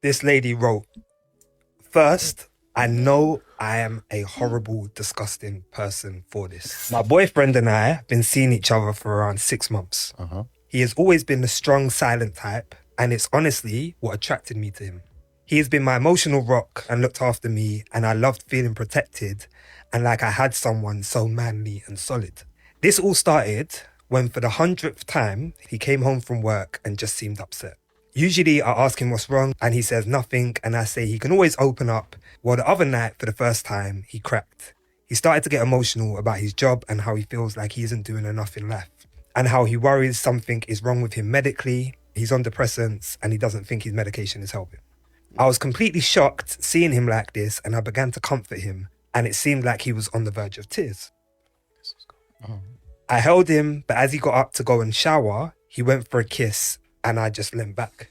This lady wrote, first, I know I am a horrible, disgusting person for this. My boyfriend and I have been seeing each other for around 6 months. He has always been the strong, silent type, and it's honestly what attracted me to him. He has been my emotional rock and looked after me, and I loved feeling protected and like I had someone so manly and solid. This all started when, for the 100th time, he came home from work and just seemed upset. Usually I ask him what's wrong and he says nothing, and I say he can always open up. Well, the other night, for the first time, he cracked. He started to get emotional about his job and how he feels like he isn't doing enough in life, and how he worries something is wrong with him medically. He's on depressants and he doesn't think his medication is helping. I was completely shocked seeing him like this, and I began to comfort him, and it seemed like he was on the verge of tears. I held him, but as he got up to go and shower, he went for a kiss and I just leant back.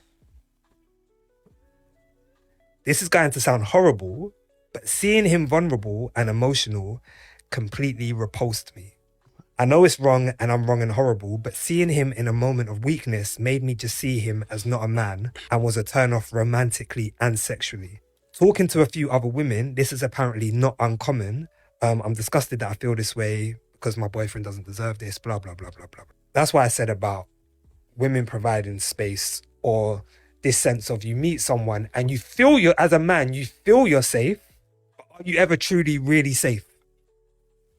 This is going to sound horrible, but seeing him vulnerable and emotional completely repulsed me. I know it's wrong and I'm wrong and horrible, but seeing him in a moment of weakness made me just see him as not a man and was a turn off romantically and sexually. Talking to a few other women, this is apparently not uncommon. I'm disgusted that I feel this way because my boyfriend doesn't deserve this, blah, blah, blah, blah, blah. That's why I said about women providing space, or this sense of you meet someone and you feel as a man, you feel you're safe, but are you ever truly really safe?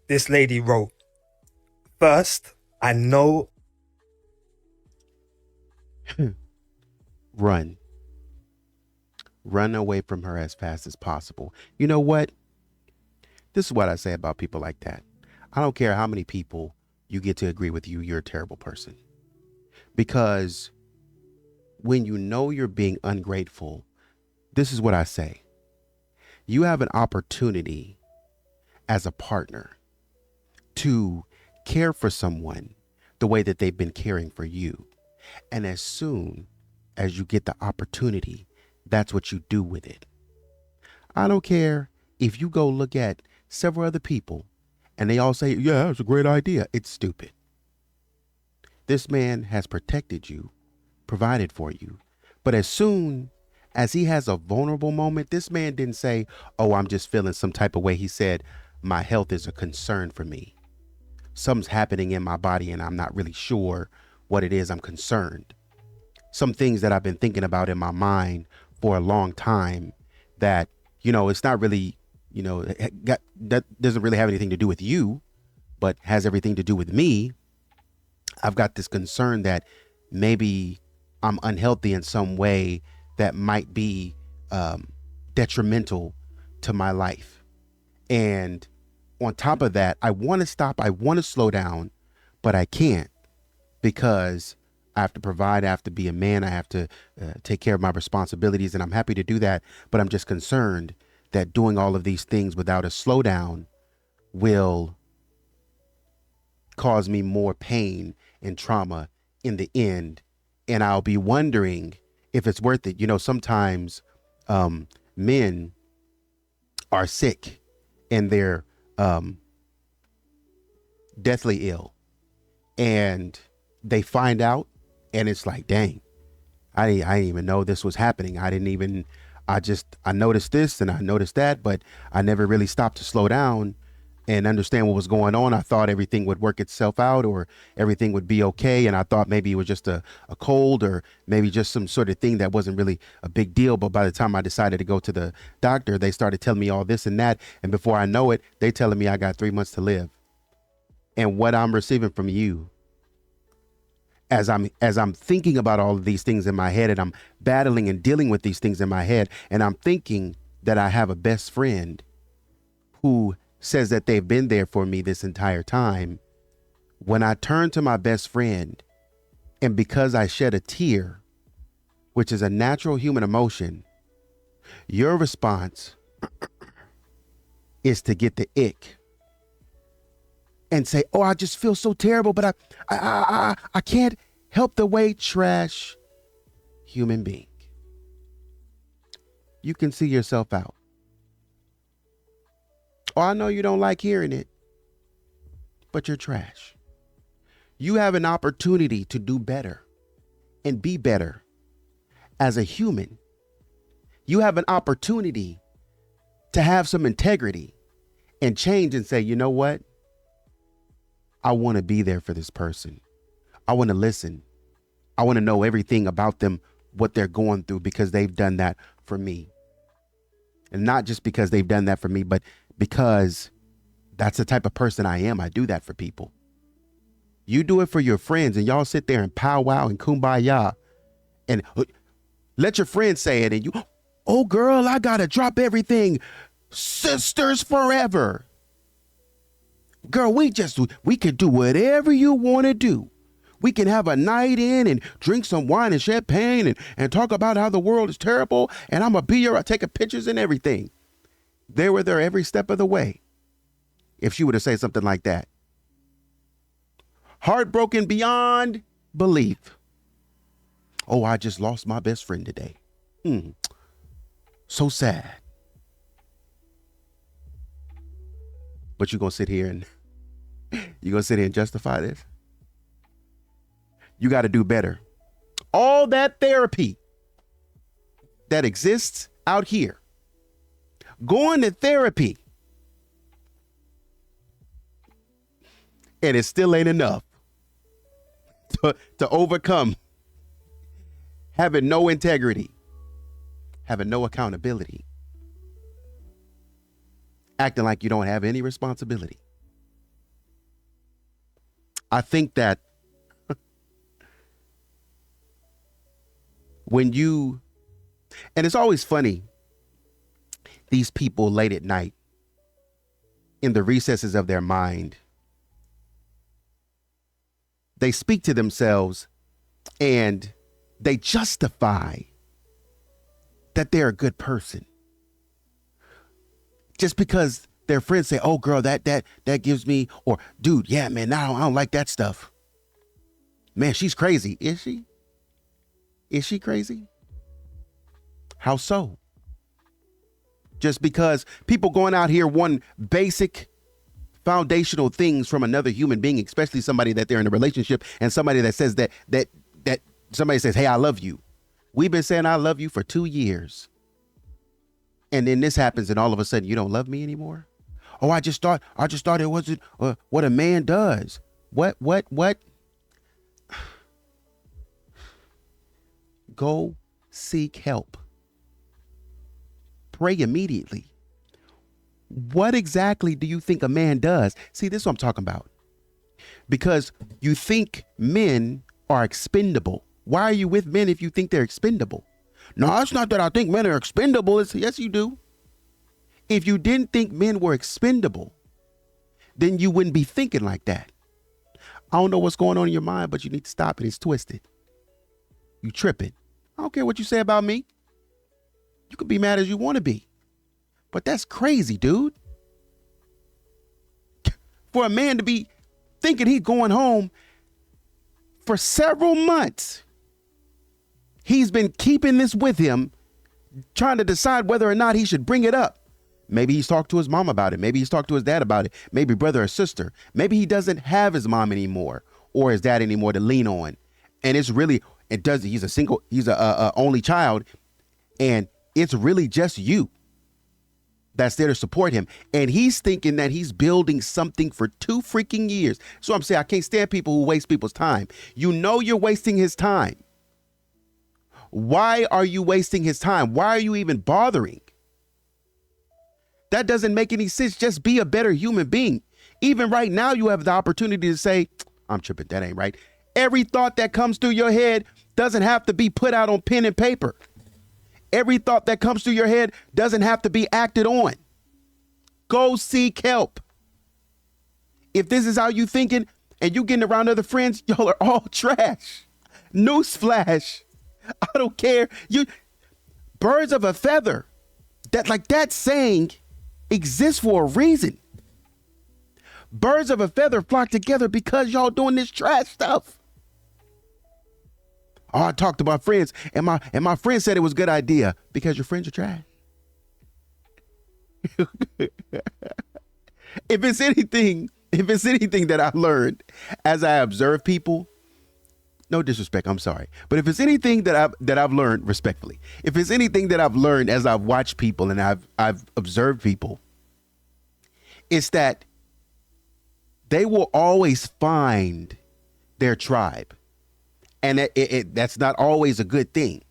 This lady wrote, first, I know. Run. Run away from her as fast as possible. You know what? This is what I say about people like that. I don't care how many people you get to agree with you, you're a terrible person. Because when you know you're being ungrateful, this is what I say. You have an opportunity as a partner to care for someone the way that they've been caring for you. And as soon as you get the opportunity, that's what you do with it. I don't care if you go look at several other people and they all say, yeah, it's a great idea. It's stupid. This man has protected you, provided for you. But as soon as he has a vulnerable moment, this man didn't say, oh, I'm just feeling some type of way. He said, my health is a concern for me. Something's happening in my body and I'm not really sure what it is. I'm concerned. Some things that I've been thinking about in my mind for a long time that, it's not really, that doesn't really have anything to do with you, but has everything to do with me. I've got this concern that maybe I'm unhealthy in some way that might be detrimental to my life. And on top of that, I want to stop. I want to slow down, but I can't because I have to provide. I have to be a man. I have to take care of my responsibilities. And I'm happy to do that. But I'm just concerned that doing all of these things without a slowdown will cause me more pain and trauma in the end. And I'll be wondering if it's worth it. Sometimes men are sick and they're deathly ill and they find out and it's like, dang, I didn't even know this was happening. I noticed this and I noticed that, but I never really stopped to slow down and understand what was going on. I thought everything would work itself out or everything would be okay. And I thought maybe it was just a cold or maybe just some sort of thing that wasn't really a big deal. But by the time I decided to go to the doctor, they started telling me all this and that. And before I know it, they telling me I got 3 months to live. And what I'm receiving from you as I'm thinking about all of these things in my head and I'm battling and dealing with these things in my head, and I'm thinking that I have a best friend who says that they've been there for me this entire time. When I turn to my best friend and because I shed a tear, which is a natural human emotion, your response is to get the ick and say, oh, I just feel so terrible, but I can't help the way. Trash human being. You can see yourself out. Oh, I know you don't like hearing it, but you're trash. You have an opportunity to do better and be better as a human. You have an opportunity to have some integrity and change and say, you know what? I want to be there for this person. I want to listen. I want to know everything about them, what they're going through, because they've done that for me. And not just because they've done that for me, but because that's the type of person I am. I do that for people. You do it for your friends and y'all sit there and powwow and kumbaya and let your friends say it. And you, oh girl, I got to drop everything. Sisters forever. Girl, we can do whatever you want to do. We can have a night in and drink some wine and champagne and talk about how the world is terrible. And I'm going to be here. I'm taking pictures and everything. They were there every step of the way. If she would have said something like that. Heartbroken beyond belief. Oh, I just lost my best friend today. So sad. But you're going to sit here and justify this? You got to do better. All that therapy that exists out here, going to therapy, and it still ain't enough to overcome having no integrity, having no accountability, acting like you don't have any responsibility. I think that when you, and it's always funny, these people late at night in the recesses of their mind, they speak to themselves and they justify that they're a good person. Just because their friends say, oh girl, that gives me, or dude, yeah, man, now I don't like that stuff. Man, she's crazy. Is she? Is she crazy? How so? Just because people going out here want basic foundational things from another human being, especially somebody that they're in a relationship and somebody that says that somebody says, hey, I love you. We've been saying I love you for 2 years. And then this happens and all of a sudden you don't love me anymore. Oh, I just thought it wasn't what a man does. What? Go seek help. Pray immediately. What exactly do you think a man does? See, this is what I'm talking about. Because you think men are expendable. Why are you with men if you think they're expendable? No, it's not that I think men are expendable. Yes, you do. If you didn't think men were expendable, then you wouldn't be thinking like that. I don't know what's going on in your mind, but you need to stop it. It's twisted. You tripping. I don't care what you say about me. You can be mad as you want to be. But that's crazy, dude. For a man to be thinking he's going home for several months. He's been keeping this with him, trying to decide whether or not he should bring it up. Maybe he's talked to his mom about it. Maybe he's talked to his dad about it. Maybe brother or sister. Maybe he doesn't have his mom anymore or his dad anymore to lean on. And it's really, he's a only child, and it's really just you that's there to support him. And he's thinking that he's building something for 2 freaking years. So I'm saying I can't stand people who waste people's time. You know you're wasting his time. Why are you wasting his time? Why are you even bothering? That doesn't make any sense. Just be a better human being. Even right now, you have the opportunity to say, I'm tripping. That ain't right. Every thought that comes through your head doesn't have to be put out on pen and paper. Every thought that comes through your head doesn't have to be acted on. Go seek help. If this is how you thinking and you getting around other friends, y'all are all trash. Newsflash. I don't care. You birds of a feather. That saying exists for a reason. Birds of a feather flock together because y'all doing this trash stuff. Oh, I talked to my friends and my friend said it was a good idea because your friends are trash. If it's anything that I learned as I observe people, No disrespect, I'm sorry. But if it's anything that I've learned respectfully, if it's anything that I've learned as I've watched people and I've observed people, it's that they will always find their tribe. And that's not always a good thing,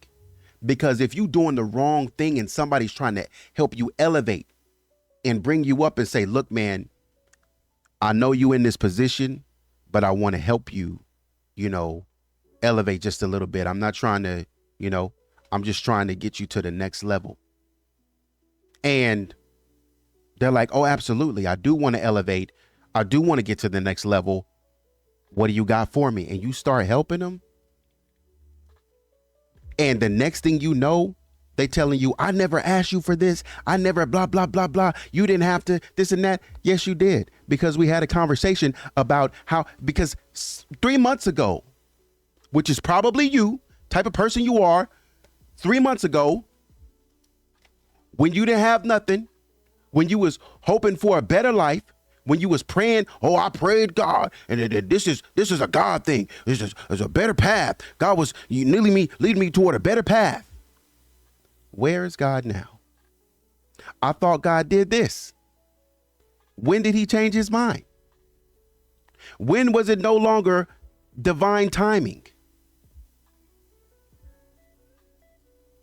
because if you're doing the wrong thing and somebody's trying to help you elevate and bring you up and say, look, man, I know you in this position, but I want to help you, elevate just a little bit. I'm not trying to, I'm just trying to get you to the next level. And they're like, oh, absolutely. I do want to elevate. I do want to get to the next level. What do you got for me? And you start helping them. And the next thing you know, they telling you, I never asked you for this. I never blah, blah, blah, blah. You didn't have to this and that. Yes, you did. Because we had a conversation about because 3 months ago, which is probably you, type of person you are, 3 months ago, when you didn't have nothing, when you was hoping for a better life, when you was praying, oh, I prayed God, and this is a God thing. This is a better path. God was leading me toward a better path. Where is God now? I thought God did this. When did he change his mind? When was it no longer divine timing?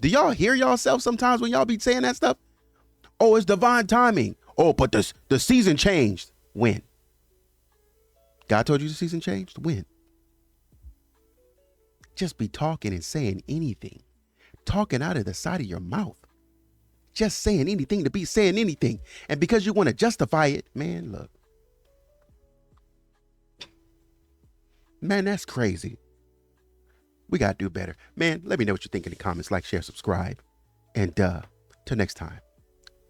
Do y'all hear yourself sometimes when y'all be saying that stuff? Oh, it's divine timing. Oh, but the season changed. When? God told you the season changed? When? Just be talking and saying anything. Talking out of the side of your mouth. Just saying anything to be saying anything. And because you want to justify it, man, look. Man, that's crazy. We got to do better. Man, let me know what you think in the comments. Like, share, subscribe. And till next time,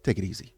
take it easy.